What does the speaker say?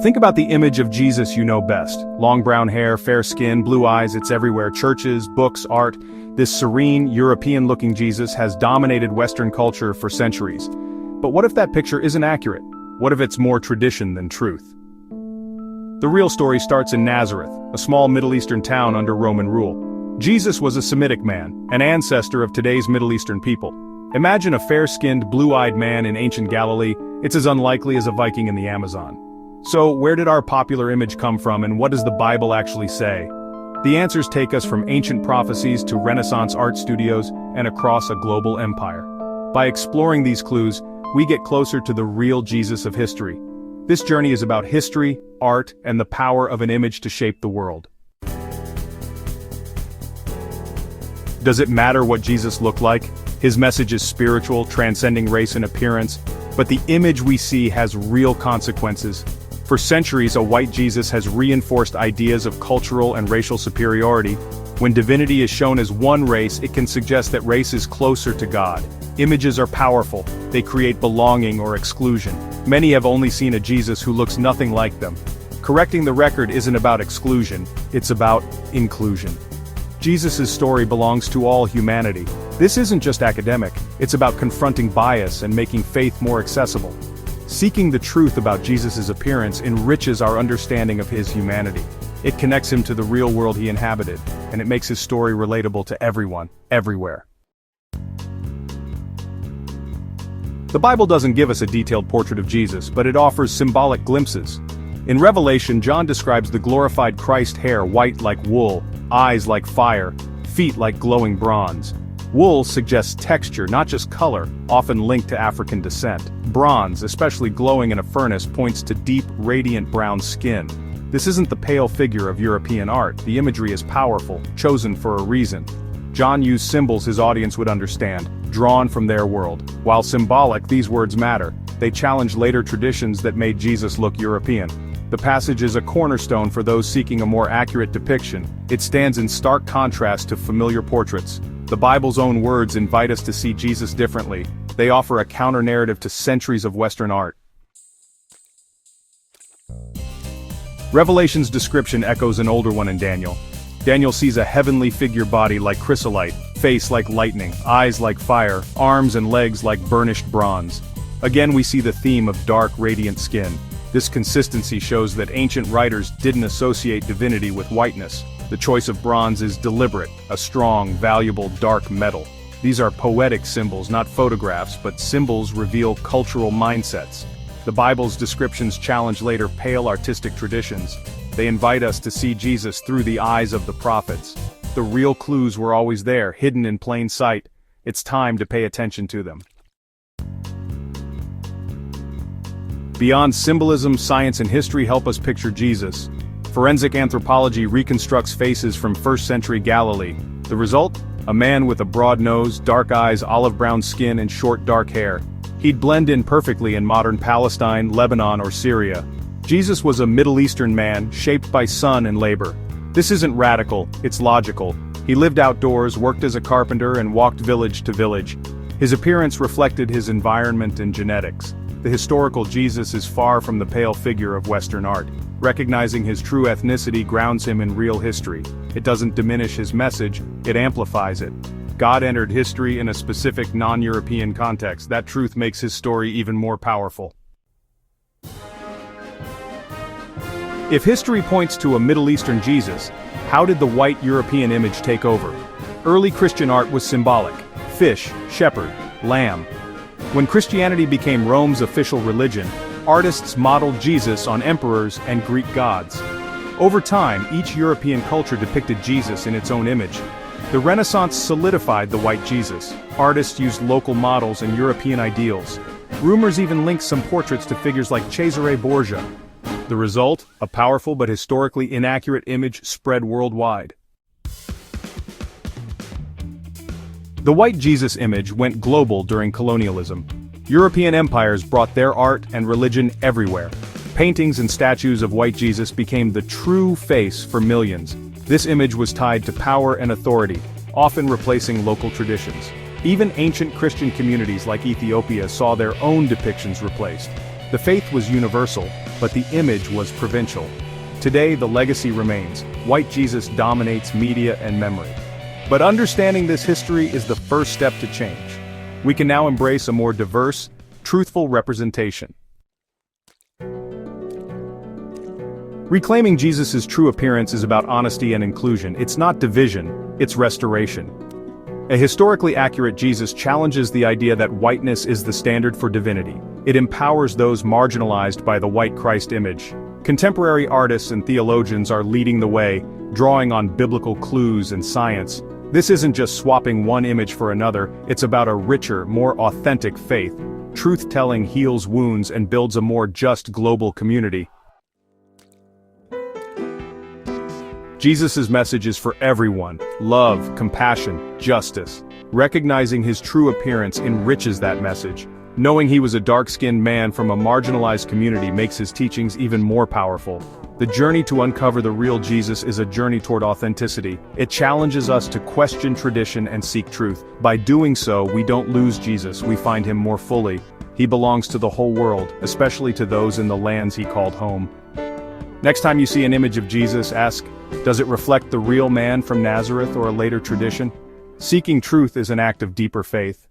Think about the image of Jesus you know best. Long brown hair, fair skin, blue eyes, it's everywhere. Churches, books, art. This serene, European-looking Jesus has dominated Western culture for centuries. But what if that picture isn't accurate? What if it's more tradition than truth? The real story starts in Nazareth, a small Middle Eastern town under Roman rule. Jesus was a Semitic man, an ancestor of today's Middle Eastern people. Imagine a fair-skinned, blue-eyed man in ancient Galilee. It's as unlikely as a Viking in the Amazon. So, where did our popular image come from, and what does the Bible actually say? The answers take us from ancient prophecies to Renaissance art studios and across a global empire. By exploring these clues, we get closer to the real Jesus of history. This journey is about history, art, and the power of an image to shape the world. Does it matter what Jesus looked like? His message is spiritual, transcending race and appearance, but the image we see has real consequences. For centuries, a white Jesus has reinforced ideas of cultural and racial superiority. When divinity is shown as one race, it can suggest that race is closer to God. Images are powerful. They create belonging or exclusion. Many have only seen a Jesus who looks nothing like them. Correcting the record isn't about exclusion, it's about inclusion. Jesus' story belongs to all humanity. This isn't just academic, it's about confronting bias and making faith more accessible. Seeking the truth about Jesus' appearance enriches our understanding of his humanity. It connects him to the real world he inhabited, and it makes his story relatable to everyone, everywhere. The Bible doesn't give us a detailed portrait of Jesus, but it offers symbolic glimpses. In Revelation, John describes the glorified Christ hair white like wool, eyes like fire, feet like glowing bronze. Wool suggests texture, not just color, often linked to African descent. Bronze, especially glowing in a furnace, points to deep, radiant brown skin. This isn't the pale figure of European art. The imagery is powerful, chosen for a reason. John used symbols his audience would understand, drawn from their world. While symbolic, these words matter. They challenge later traditions that made Jesus look European. The passage is a cornerstone for those seeking a more accurate depiction. It stands in stark contrast to familiar portraits. The Bible's own words invite us to see Jesus differently. They offer a counter-narrative to centuries of Western art. Revelation's description echoes an older one in Daniel. Daniel sees a heavenly figure body like chrysolite, face like lightning, eyes like fire, arms and legs like burnished bronze. Again we see the theme of dark, radiant skin. This consistency shows that ancient writers didn't associate divinity with whiteness. The choice of bronze is deliberate, a strong, valuable, dark metal. These are poetic symbols, not photographs, but symbols reveal cultural mindsets. The Bible's descriptions challenge later pale artistic traditions. They invite us to see Jesus through the eyes of the prophets. The real clues were always there, hidden in plain sight. It's time to pay attention to them. Beyond symbolism, science and history help us picture Jesus. Forensic anthropology reconstructs faces from first-century Galilee. The result? A man with a broad nose, dark eyes, olive-brown skin, and short dark hair. He'd blend in perfectly in modern Palestine, Lebanon, or Syria. Jesus was a Middle Eastern man, shaped by sun and labor. This isn't radical, it's logical. He lived outdoors, worked as a carpenter, and walked village to village. His appearance reflected his environment and genetics. The historical Jesus is far from the pale figure of Western art. Recognizing his true ethnicity grounds him in real history. It doesn't diminish his message, it amplifies it. God entered history in a specific non-European context. That truth makes his story even more powerful. If history points to a Middle Eastern Jesus, how did the white European image take over? Early Christian art was symbolic: fish, shepherd, lamb. When Christianity became Rome's official religion, artists modeled Jesus on emperors and Greek gods. Over time, each European culture depicted Jesus in its own image. The Renaissance solidified the white Jesus. Artists used local models and European ideals. Rumors even linked some portraits to figures like Cesare Borgia. The result? A powerful but historically inaccurate image spread worldwide. The white Jesus image went global during colonialism. European empires brought their art and religion everywhere. Paintings and statues of white Jesus became the true face for millions. This image was tied to power and authority, often replacing local traditions. Even ancient Christian communities like Ethiopia saw their own depictions replaced. The faith was universal, but the image was provincial. Today, the legacy remains. White Jesus dominates media and memory. But understanding this history is the first step to change. We can now embrace a more diverse, truthful representation. Reclaiming Jesus' true appearance is about honesty and inclusion. It's not division, it's restoration. A historically accurate Jesus challenges the idea that whiteness is the standard for divinity. It empowers those marginalized by the white Christ image. Contemporary artists and theologians are leading the way, drawing on biblical clues and science. This isn't just swapping one image for another, it's about a richer, more authentic faith. Truth-telling heals wounds and builds a more just global community. Jesus' message is for everyone: love, compassion, justice. Recognizing his true appearance enriches that message. Knowing he was a dark-skinned man from a marginalized community makes his teachings even more powerful. The journey to uncover the real Jesus is a journey toward authenticity. It challenges us to question tradition and seek truth. By doing so, we don't lose Jesus, we find him more fully. He belongs to the whole world, especially to those in the lands he called home. Next time you see an image of Jesus, ask, does it reflect the real man from Nazareth or a later tradition? Seeking truth is an act of deeper faith.